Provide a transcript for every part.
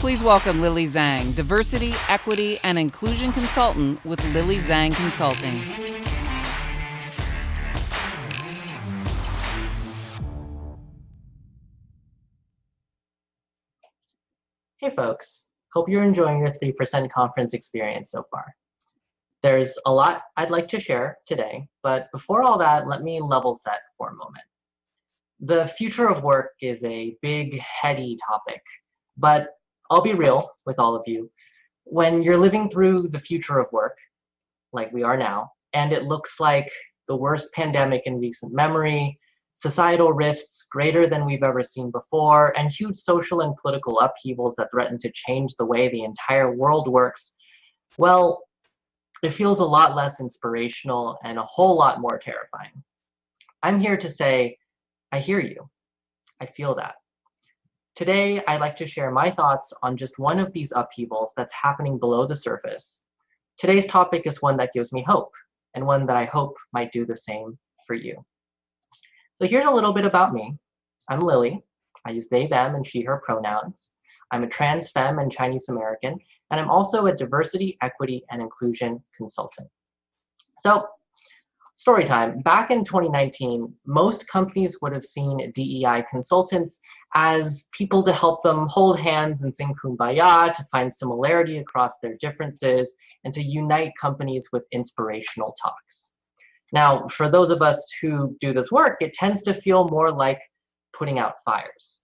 Please welcome Lily Zheng, Diversity, Equity, and Inclusion Consultant with Lily Zheng Consulting. Hey folks, hope you're enjoying your 3% conference experience so far. There's a lot I'd like to share today, but before all that, let me level set for a moment. The future of work is a big, heady topic, but I'll be real with all of you. When you're living through the future of work, like we are now, and it looks like the worst pandemic in recent memory, societal rifts greater than we've ever seen before, and huge social and political upheavals that threaten to change the way the entire world works, well, it feels a lot less inspirational and a whole lot more terrifying. I'm here to say, I hear you. I feel that. Today, I'd like to share my thoughts on just one of these upheavals that's happening below the surface. Today's topic is one that gives me hope, and one that I hope might do the same for you. So here's a little bit about me. I'm Lily. I use they, them, and she, her pronouns. I'm a trans femme and Chinese American, and I'm also a diversity, equity, and inclusion consultant. So, story time. Back in 2019, most companies would have seen DEI consultants as people to help them hold hands and sing kumbaya, to find similarity across their differences, and to unite companies with inspirational talks. Now, for those of us who do this work, it tends to feel more like putting out fires.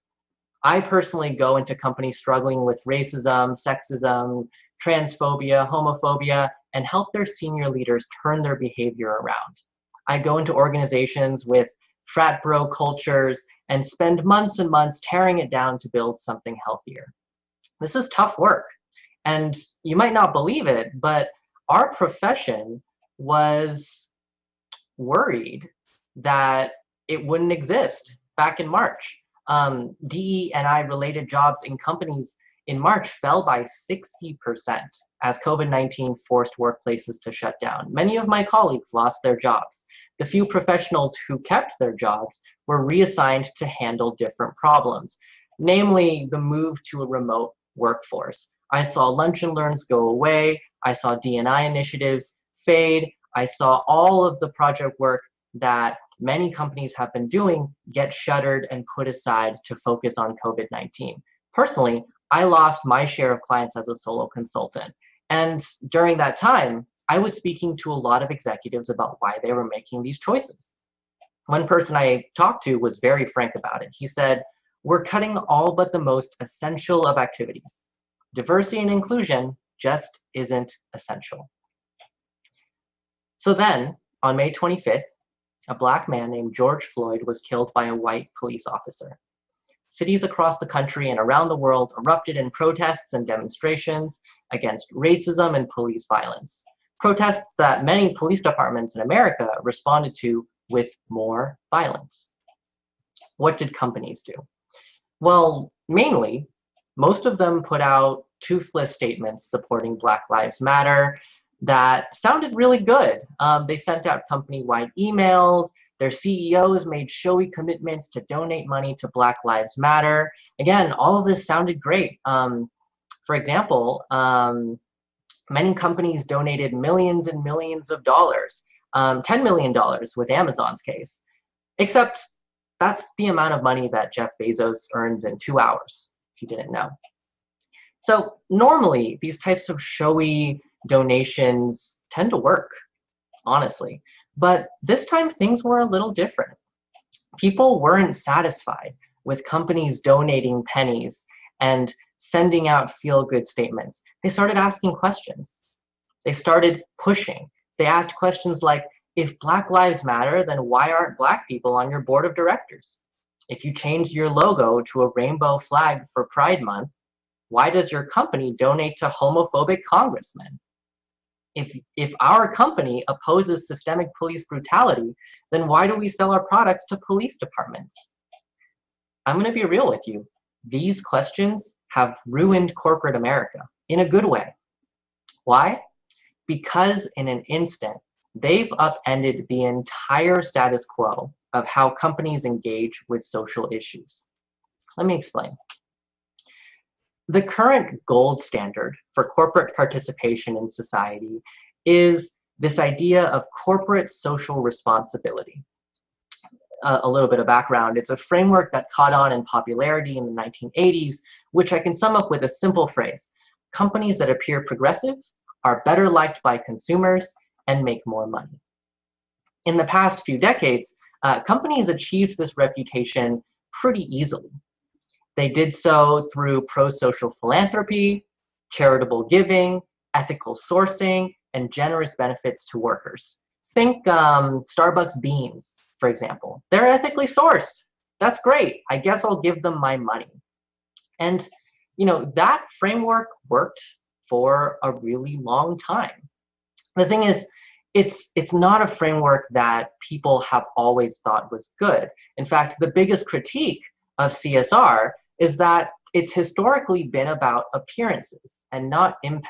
I personally go into companies struggling with racism, sexism, transphobia, homophobia, and help their senior leaders turn their behavior around. I go into organizations with frat bro cultures and spend months and months tearing it down to build something healthier. This is tough work, and you might not believe it, but our profession was worried that it wouldn't exist back in March. DE&I related jobs in companies in March fell by 60% as COVID-19 forced workplaces to shut down. Many of my colleagues lost their jobs. The few professionals who kept their jobs were reassigned to handle different problems, namely the move to a remote workforce. I saw lunch and learns go away. I saw D&I initiatives fade. I saw all of the project work that many companies have been doing get shuttered and put aside to focus on COVID-19. Personally, I lost my share of clients as a solo consultant. And during that time, I was speaking to a lot of executives about why they were making these choices. One person I talked to was very frank about it. He said, "We're cutting all but the most essential of activities. Diversity and inclusion just isn't essential." So then, on May 25th, a Black man named George Floyd was killed by a white police officer. Cities across the country and around the world erupted in protests and demonstrations against racism and police violence. Protests that many police departments in America responded to with more violence. What did companies do? Well, mainly, most of them put out toothless statements supporting Black Lives Matter that sounded really good. They sent out company-wide emails. Their CEOs made showy commitments to donate money to Black Lives Matter. Again, all of this sounded great. For example, many companies donated millions and millions of dollars, $10 million with Amazon's case, except that's the amount of money that Jeff Bezos earns in 2 hours, if you didn't know. So normally, these types of showy donations tend to work, honestly. But this time things were a little different. People weren't satisfied with companies donating pennies and sending out feel-good statements. They started asking questions. They started pushing. They asked questions like, if Black Lives Matter, then why aren't Black people on your board of directors? If you changed your logo to a rainbow flag for Pride Month, why does your company donate to homophobic congressmen? If our company opposes systemic police brutality, then why do we sell our products to police departments? I'm going to be real with you. These questions have ruined corporate America in a good way. Why? Because in an instant, they've upended the entire status quo of how companies engage with social issues. Let me explain. The current gold standard for corporate participation in society is this idea of corporate social responsibility. A little bit of background, it's a framework that caught on in popularity in the 1980s, which I can sum up with a simple phrase: companies that appear progressive are better liked by consumers and make more money. In the past few decades, companies achieved this reputation pretty easily. They did so through pro-social philanthropy, charitable giving, ethical sourcing, and generous benefits to workers. Think Starbucks beans, for example. They're ethically sourced. That's great. I guess I'll give them my money. And that framework worked for a really long time. The thing is, it's not a framework that people have always thought was good. In fact, the biggest critique of CSR is that it's historically been about appearances and not impact.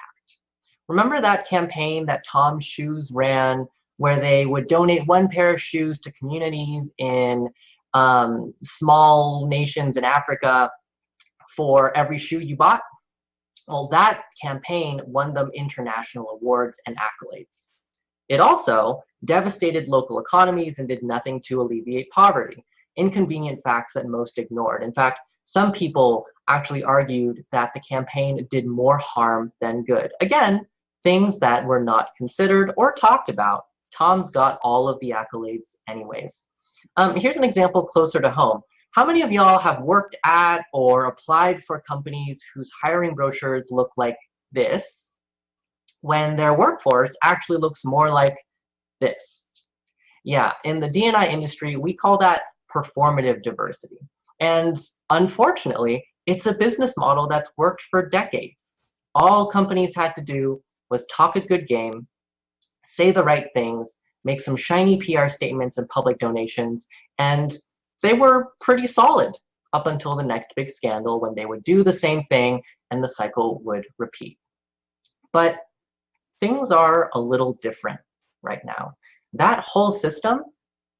Remember that campaign that Tom's Shoes ran, where they would donate one pair of shoes to communities in small nations in Africa for every shoe you bought? Well, that campaign won them international awards and accolades. It also devastated local economies and did nothing to alleviate poverty. Inconvenient facts that most ignored. In fact, some people actually argued that the campaign did more harm than good. Again, things that were not considered or talked about. Tom's got all of the accolades anyways. Here's an example closer to home. How many of y'all have worked at or applied for companies whose hiring brochures look like this, when their workforce actually looks more like this? Yeah, in the D&I industry, we call that performative diversity. And unfortunately, it's a business model that's worked for decades. All companies had to do was talk a good game, say the right things, make some shiny PR statements and public donations, and they were pretty solid up until the next big scandal, when they would do the same thing and the cycle would repeat. But things are a little different right now. That whole system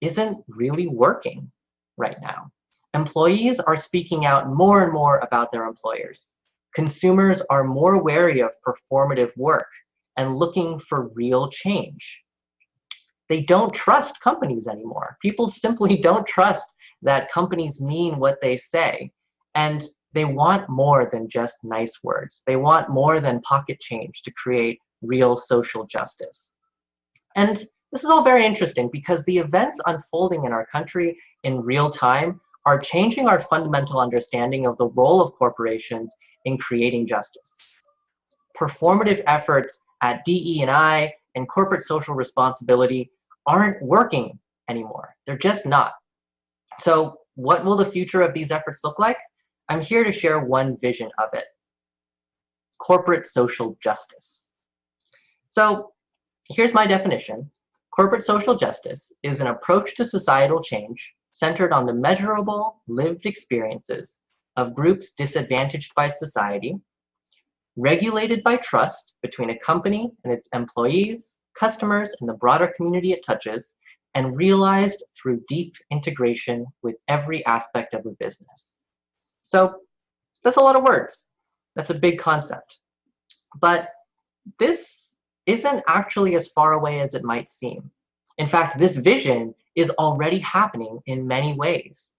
isn't really working right now. Employees are speaking out more and more about their employers. Consumers are more wary of performative work and looking for real change. They don't trust companies anymore. People simply don't trust that companies mean what they say. And they want more than just nice words. They want more than pocket change to create real social justice. And this is all very interesting because the events unfolding in our country in real time are changing our fundamental understanding of the role of corporations in creating justice. Performative efforts at DE&I and corporate social responsibility aren't working anymore. They're just not. So what will the future of these efforts look like? I'm here to share one vision of it: corporate social justice. So here's my definition. Corporate social justice is an approach to societal change centered on the measurable lived experiences of groups disadvantaged by society, regulated by trust between a company and its employees, customers, and the broader community it touches, and realized through deep integration with every aspect of a business. So that's a lot of words. That's a big concept. But this isn't actually as far away as it might seem. In fact, this vision is already happening in many ways.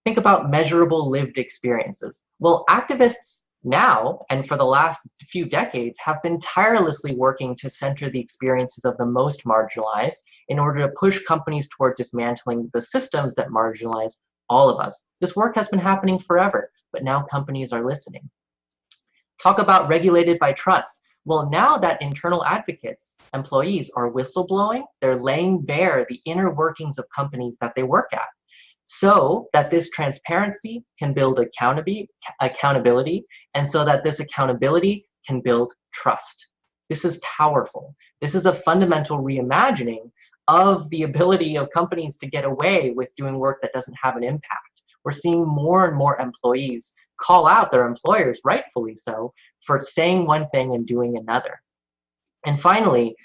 Think about measurable lived experiences. Well, activists now, and for the last few decades, have been tirelessly working to center the experiences of the most marginalized in order to push companies toward dismantling the systems that marginalize all of us. This work has been happening forever, but now companies are listening. Talk about regulated by trust. Well, now that internal advocates, employees, are whistleblowing, they're laying bare the inner workings of companies that they work at, so that this transparency can build accountability, and so that this accountability can build trust. This is powerful. This is a fundamental reimagining of the ability of companies to get away with doing work that doesn't have an impact. We're seeing more and more employees call out their employers, rightfully so, for saying one thing and doing another. And finally,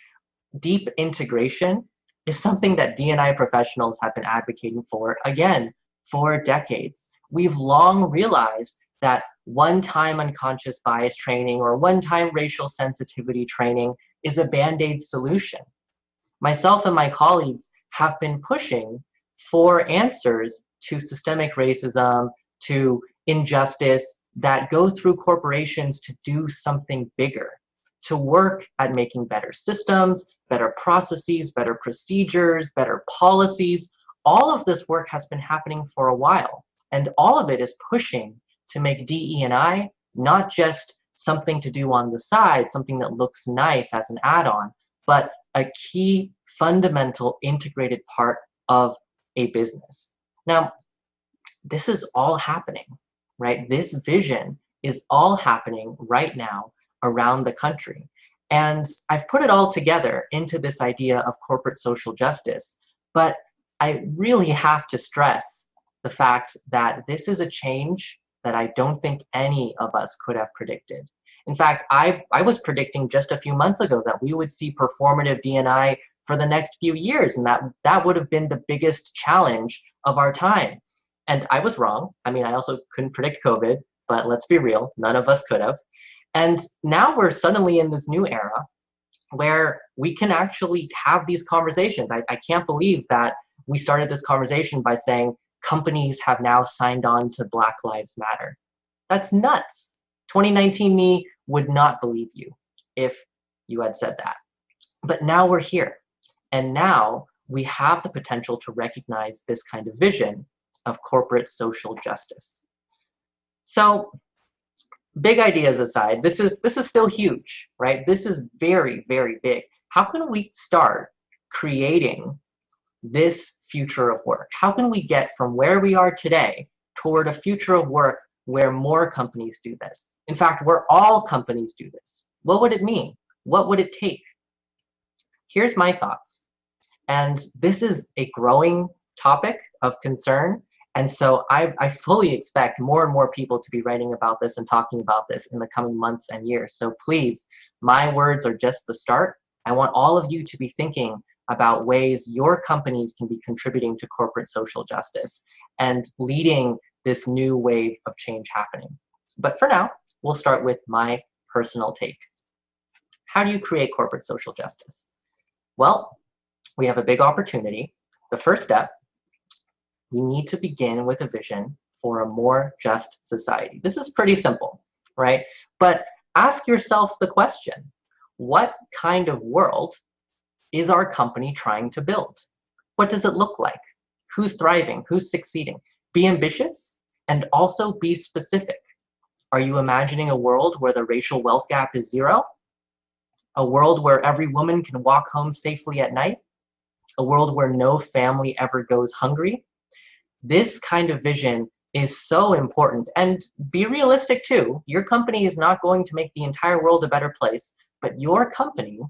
deep integration is something that D&I professionals have been advocating for, again, for decades. We've long realized that one-time unconscious bias training or one-time racial sensitivity training is a Band-Aid solution. Myself and my colleagues have been pushing for answers to systemic racism, to injustice that go through corporations to do something bigger, to work at making better systems, better processes, better procedures, better policies. All of this work has been happening for a while, and all of it is pushing to make DE&I not just something to do on the side, something that looks nice as an add-on, but a key fundamental integrated part of a business. Now, this is all happening, right? This vision is all happening right now around the country. And I've put it all together into this idea of corporate social justice, but I really have to stress the fact that this is a change that I don't think any of us could have predicted. In fact, I was predicting just a few months ago that we would see performative D&I for the next few years, and that would have been the biggest challenge of our time. And I was wrong. I mean, I also couldn't predict COVID, but let's be real, none of us could have. And now we're suddenly in this new era where we can actually have these conversations. I can't believe that we started this conversation by saying companies have now signed on to Black Lives Matter. That's nuts. 2019 me would not believe you if you had said that. But now we're here. And now we have the potential to recognize this kind of vision of corporate social justice. So, big ideas aside, this is still huge, right? This is very, very big. How can we start creating this future of work? How can we get from where we are today toward a future of work where more companies do this? In fact, where all companies do this. What would it mean? What would it take? Here's my thoughts. And this is a growing topic of concern. And so I fully expect more and more people to be writing about this and talking about this in the coming months and years. So please, my words are just the start. I want all of you to be thinking about ways your companies can be contributing to corporate social justice and leading this new wave of change happening. But for now, we'll start with my personal take. How do you create corporate social justice? Well, we have a big opportunity. The first step, we need to begin with a vision for a more just society. This is pretty simple, right? But ask yourself the question, what kind of world is our company trying to build? What does it look like? Who's thriving? Who's succeeding? Be ambitious and also be specific. Are you imagining a world where the racial wealth gap is zero? A world where every woman can walk home safely at night? A world where no family ever goes hungry? This kind of vision is so important, and be realistic too. Your company is not going to make the entire world a better place, but your company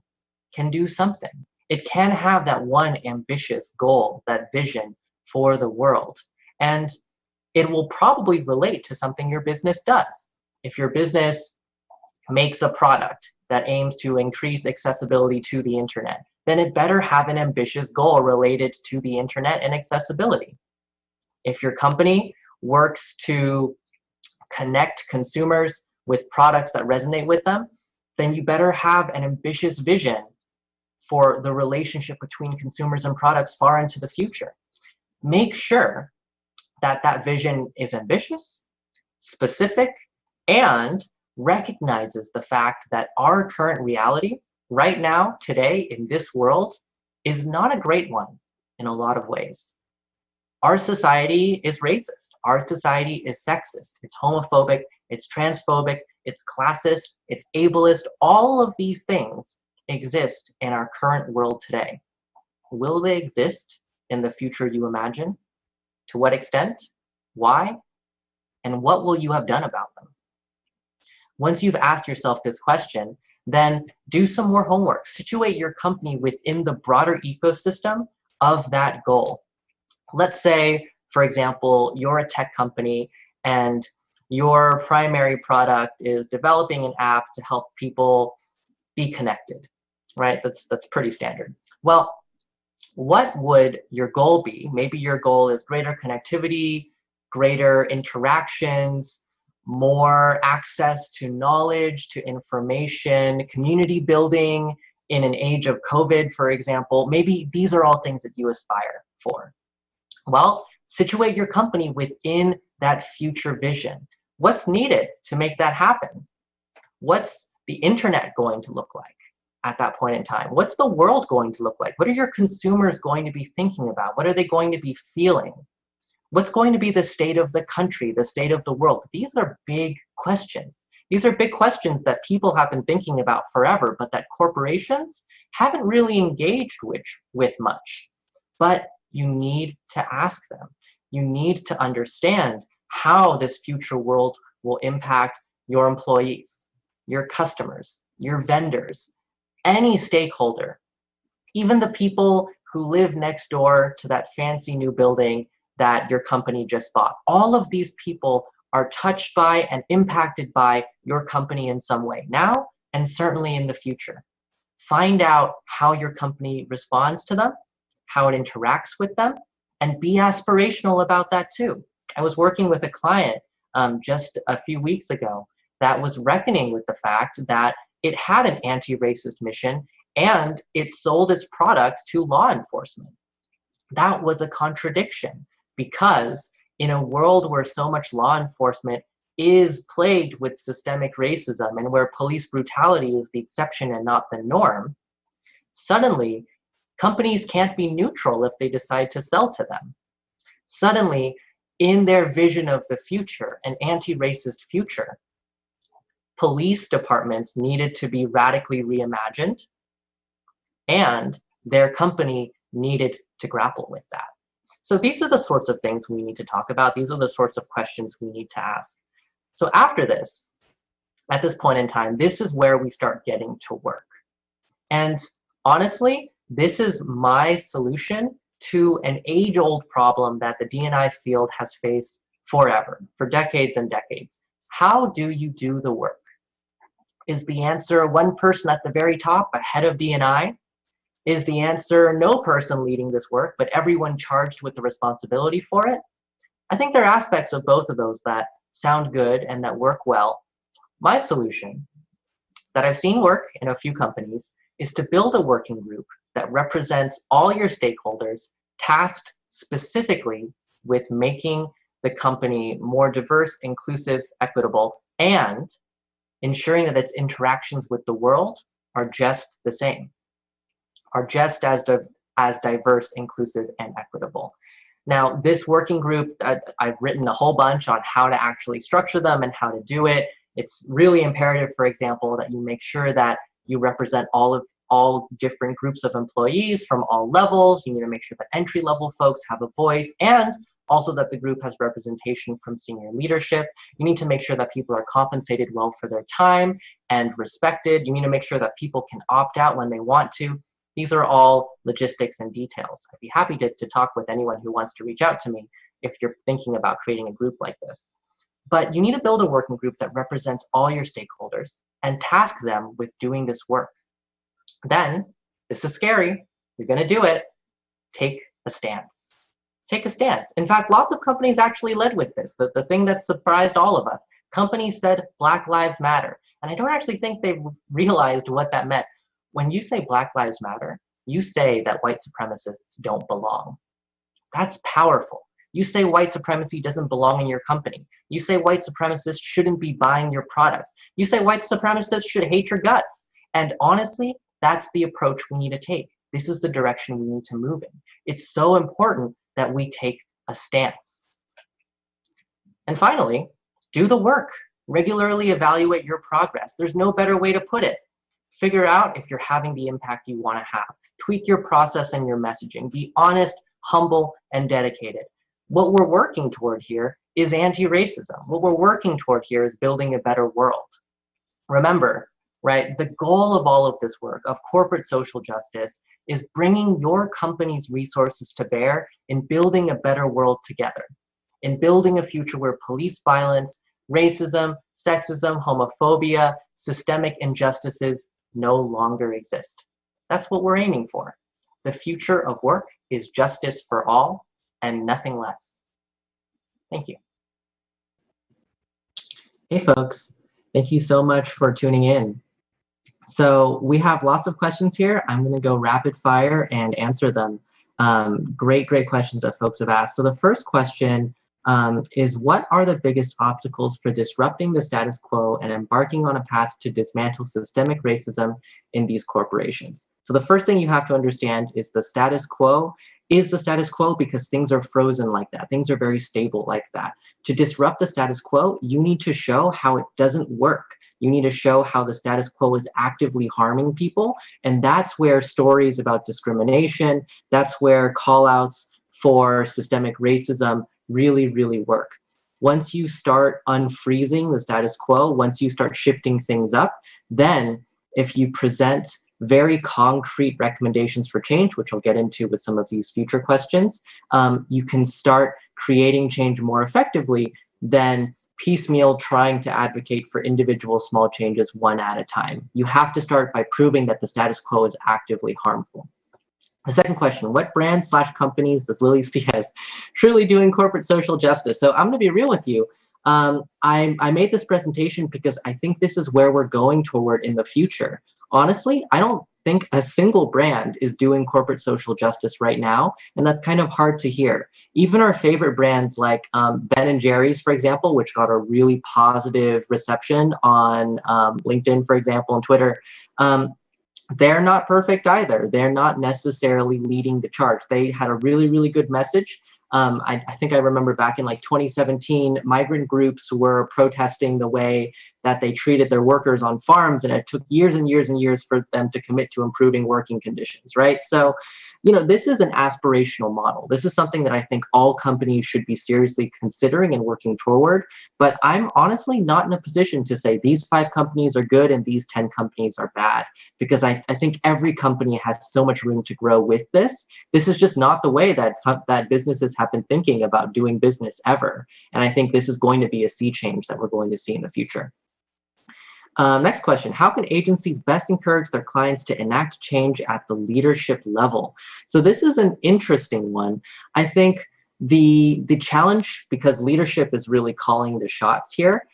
can do something. It can have that one ambitious goal, that vision for the world. And it will probably relate to something your business does. If your business makes a product that aims to increase accessibility to the internet, then it better have an ambitious goal related to the internet and accessibility. If your company works to connect consumers with products that resonate with them, then you better have an ambitious vision for the relationship between consumers and products far into the future. Make sure that that vision is ambitious, specific, and recognizes the fact that our current reality right now, today, in this world, is not a great one in a lot of ways. Our society is racist. Our society is sexist. It's homophobic. It's transphobic. It's classist. It's ableist. All of these things exist in our current world today. Will they exist in the future you imagine? To what extent? Why? And what will you have done about them? Once you've asked yourself this question, then do some more homework. Situate your company within the broader ecosystem of that goal. Let's say, for example, you're a tech company and your primary product is developing an app to help people be connected, right? That's pretty standard. Well, what would your goal be? Maybe your goal is greater connectivity, greater interactions, more access to knowledge, to information, community building in an age of COVID, for example. Maybe these are all things that you aspire for. Well, situate your company within that future vision. What's needed to make that happen? What's the internet going to look like at that point in time? What's the world going to look like? What are your consumers going to be thinking about? What are they going to be feeling? What's going to be the state of the country, the state of the world? These are big questions. These are big questions that people have been thinking about forever, but that corporations haven't really engaged with much. But you need to ask them. You need to understand how this future world will impact your employees, your customers, your vendors, any stakeholder, even the people who live next door to that fancy new building that your company just bought. All of these people are touched by and impacted by your company in some way now and certainly in the future. Find out how your company responds to them, how it interacts with them, and be aspirational about that too. I was working with a client just a few weeks ago that was reckoning with the fact that it had an anti-racist mission and it sold its products to law enforcement. That was a contradiction because in a world where so much law enforcement is plagued with systemic racism and where police brutality is the exception and not the norm, suddenly companies can't be neutral if they decide to sell to them. Suddenly, in their vision of the future, an anti-racist future, police departments needed to be radically reimagined, and their company needed to grapple with that. So these are the sorts of things we need to talk about. These are the sorts of questions we need to ask. So after this, at this point in time, this is where we start getting to work. And honestly, this is my solution to an age-old problem that the D&I field has faced forever, for decades and decades. How do you do the work? Is the answer one person at the very top, a head of D&I? Is the answer no person leading this work, but everyone charged with the responsibility for it? I think there are aspects of both of those that sound good and that work well. My solution that I've seen work in a few companies is to build a working group that represents all your stakeholders, tasked specifically with making the company more diverse, inclusive, equitable, and ensuring that its interactions with the world are just the same, are just as diverse, inclusive, and equitable. Now, this working group, I've written a whole bunch on how to actually structure them and how to do it. It's really imperative, for example, that you make sure that you represent all different groups of employees from all levels. You need to make sure that entry-level folks have a voice, and also that the group has representation from senior leadership. You need to make sure that people are compensated well for their time and respected. You need to make sure that people can opt out when they want to. These are all logistics and details. I'd be happy to talk with anyone who wants to reach out to me if you're thinking about creating a group like this. But you need to build a working group that represents all your stakeholders and task them with doing this work. Then, this is scary, you're gonna do it, take a stance. Take a stance. In fact, lots of companies actually led with this. The thing that surprised all of us, companies said Black Lives Matter. And I don't actually think they realized what that meant. When you say Black Lives Matter, you say that white supremacists don't belong. That's powerful. You say white supremacy doesn't belong in your company. You say white supremacists shouldn't be buying your products. You say white supremacists should hate your guts. And honestly, that's the approach we need to take. This is the direction we need to move in. It's so important that we take a stance. And finally, do the work. Regularly evaluate your progress. There's no better way to put it. Figure out if you're having the impact you want to have. Tweak your process and your messaging. Be honest, humble, and dedicated. What we're working toward here is anti-racism. What we're working toward here is building a better world. Remember, right, the goal of all of this work, of corporate social justice, is bringing your company's resources to bear in building a better world together, in building a future where police violence, racism, sexism, homophobia, systemic injustices no longer exist. That's what we're aiming for. The future of work is justice for all and nothing less. Thank you. Hey folks, thank you so much for tuning in. So we have lots of questions here. I'm going to go rapid fire and answer them. Great questions that folks have asked. So the first question is, what are the biggest obstacles for disrupting the status quo and embarking on a path to dismantle systemic racism in these corporations? So the first thing you have to understand is the status quo is the status quo because things are frozen like that. Things are very stable like that. To disrupt the status quo, you need to show how it doesn't work. You need to show how the status quo is actively harming people. And that's where stories about discrimination, that's where call outs for systemic racism really work. Once you start unfreezing the status quo, once you start shifting things up, then if you present very concrete recommendations for change, which I'll get into with some of these future questions, you can start creating change more effectively than piecemeal trying to advocate for individual small changes one at a time. You have to start by proving that the status quo is actively harmful. The second question, what brands/companies does Lily see as truly doing corporate social justice? So I'm going to be real with you. I made this presentation because I think this is where we're going toward in the future. Honestly, I don't think a single brand is doing corporate social justice right now, and that's kind of hard to hear. Even our favorite brands like Ben and Jerry's, for example, which got a really positive reception on LinkedIn, for example, and Twitter, they're not perfect either. They're not necessarily leading the charge. They had a really good message. I think I remember back in like 2017, migrant groups were protesting the way that they treated their workers on farms, and it took years and years for them to commit to improving working conditions, right? So, this is an aspirational model. This is something that I think all companies should be seriously considering and working toward. But I'm honestly not in a position to say these 5 companies are good and these 10 companies are bad, because I think every company has so much room to grow with this. This is just not the way that businesses have been thinking about doing business ever. And I think this is going to be a sea change that we're going to see in the future. Next question, how can agencies best encourage their clients to enact change at the leadership level? So this is an interesting one. I think the challenge, because leadership is really calling the shots here,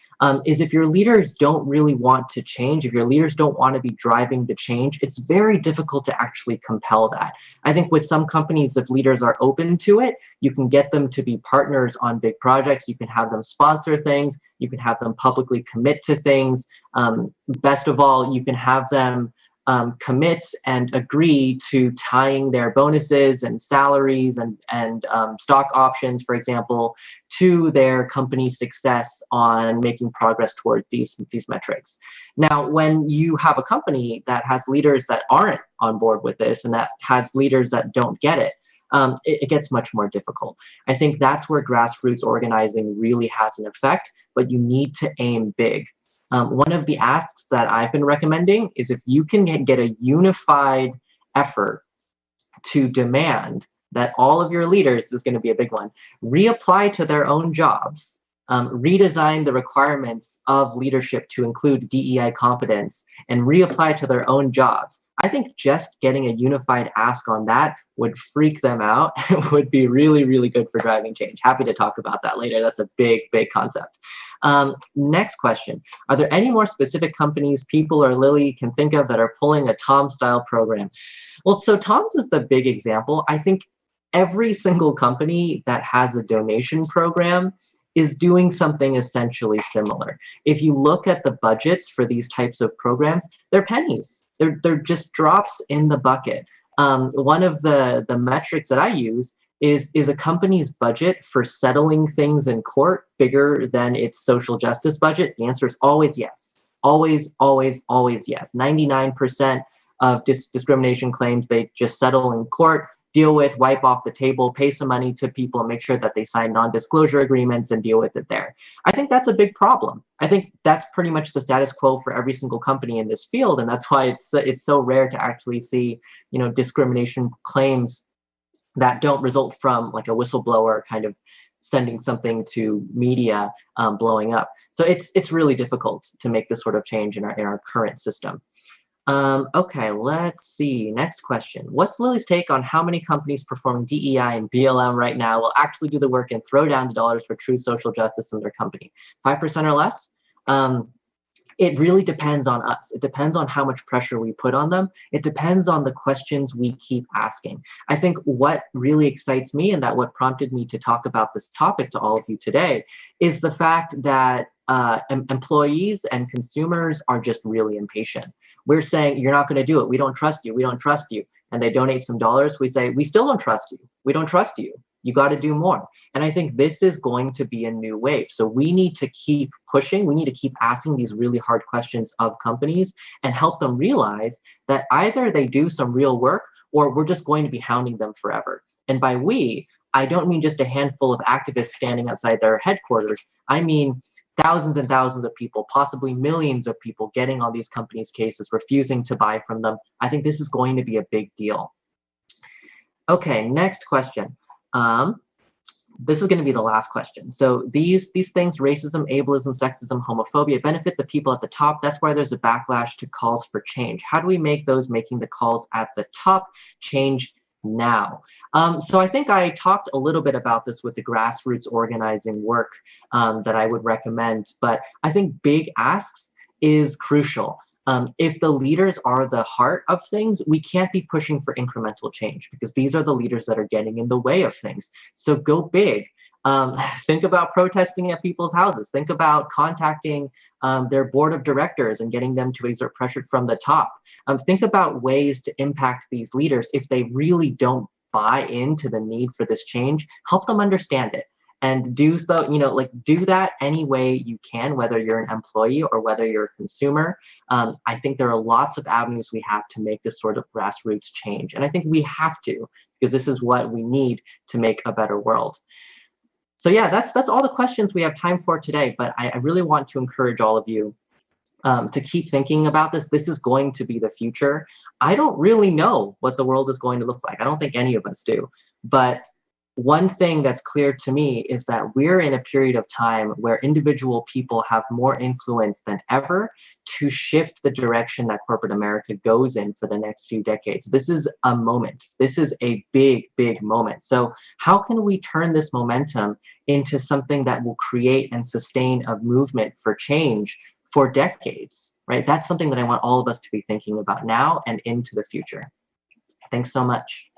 is if your leaders don't really want to change, if your leaders don't want to be driving the change, it's very difficult to actually compel that. I think with some companies, if leaders are open to it, you can get them to be partners on big projects, you can have them sponsor things, you can have them publicly commit to things. Best of all, you can have them commit and agree to tying their bonuses and salaries and stock options, for example, to their company's success on making progress towards these metrics. Now, when you have a company that has leaders that aren't on board with this and that has leaders that don't get it, it gets much more difficult. I think that's where grassroots organizing really has an effect, but you need to aim big. One of the asks that I've been recommending is if you can get a unified effort to demand that all of your leaders, this is going to be a big one, reapply to their own jobs, redesign the requirements of leadership to include DEI competence, and reapply to their own jobs. I think just getting a unified ask on that would freak them out. It would be really good for driving change. Happy to talk about that later. That's a big concept. Next question. Are there any more specific companies people or Lily can think of that are pulling a Tom-style program? Well, so Tom's is the big example. I think every single company that has a donation program is doing something essentially similar. If you look at the budgets for these types of programs, they're pennies. They're just drops in the bucket. One of the metrics that I use is a company's budget for settling things in court bigger than its social justice budget? The answer is always yes. Always yes. 99% of discrimination claims they just settle in court, deal with, wipe off the table, pay some money to people, and make sure that they sign non-disclosure agreements and deal with it there. I think that's a big problem. I think that's pretty much the status quo for every single company in this field, and that's why it's so rare to actually see, discrimination claims that don't result from like a whistleblower kind of sending something to media blowing up. So it's really difficult to make this sort of change in our current system. Okay, let's see. Next question. What's Lily's take on how many companies performing DEI and BLM right now will actually do the work and throw down the dollars for true social justice in their company? 5% or less? It really depends on us. It depends on how much pressure we put on them. It depends on the questions we keep asking. I think what really excites me, and that what prompted me to talk about this topic to all of you today, is the fact that employees and consumers are just really impatient. We're saying, you're not going to do it. We don't trust you. We don't trust you. And they donate some dollars. We say, we still don't trust you. We don't trust you. You got to do more. And I think this is going to be a new wave. So we need to keep pushing. We need to keep asking these really hard questions of companies and help them realize that either they do some real work or we're just going to be hounding them forever. And by we, I don't mean just a handful of activists standing outside their headquarters. I mean thousands and thousands of people, possibly millions of people getting on these companies' cases, refusing to buy from them. I think this is going to be a big deal. Okay, next question. This is going to be the last question. So these things, racism, ableism, sexism, homophobia, benefit the people at the top. That's why there's a backlash to calls for change. How do we make those making the calls at the top change now? So I think I talked a little bit about this with the grassroots organizing work that I would recommend, but I think big asks is crucial. If the leaders are the heart of things, we can't be pushing for incremental change because these are the leaders that are getting in the way of things. So go big. Think about protesting at people's houses. Think about contacting their board of directors and getting them to exert pressure from the top. Think about ways to impact these leaders. If they really don't buy into the need for this change, help them understand it. And do that any way you can, whether you're an employee or whether you're a consumer. I think there are lots of avenues we have to make this sort of grassroots change. And I think we have to, because this is what we need to make a better world. So yeah, that's all the questions we have time for today, but I really want to encourage all of you to keep thinking about this. This is going to be the future. I don't really know what the world is going to look like. I don't think any of us do, but one thing that's clear to me is that we're in a period of time where individual people have more influence than ever to shift the direction that corporate America goes in for the next few decades. This is a moment. This is a big, big moment. So how can we turn this momentum into something that will create and sustain a movement for change for decades, right? That's something that I want all of us to be thinking about now and into the future. Thanks so much.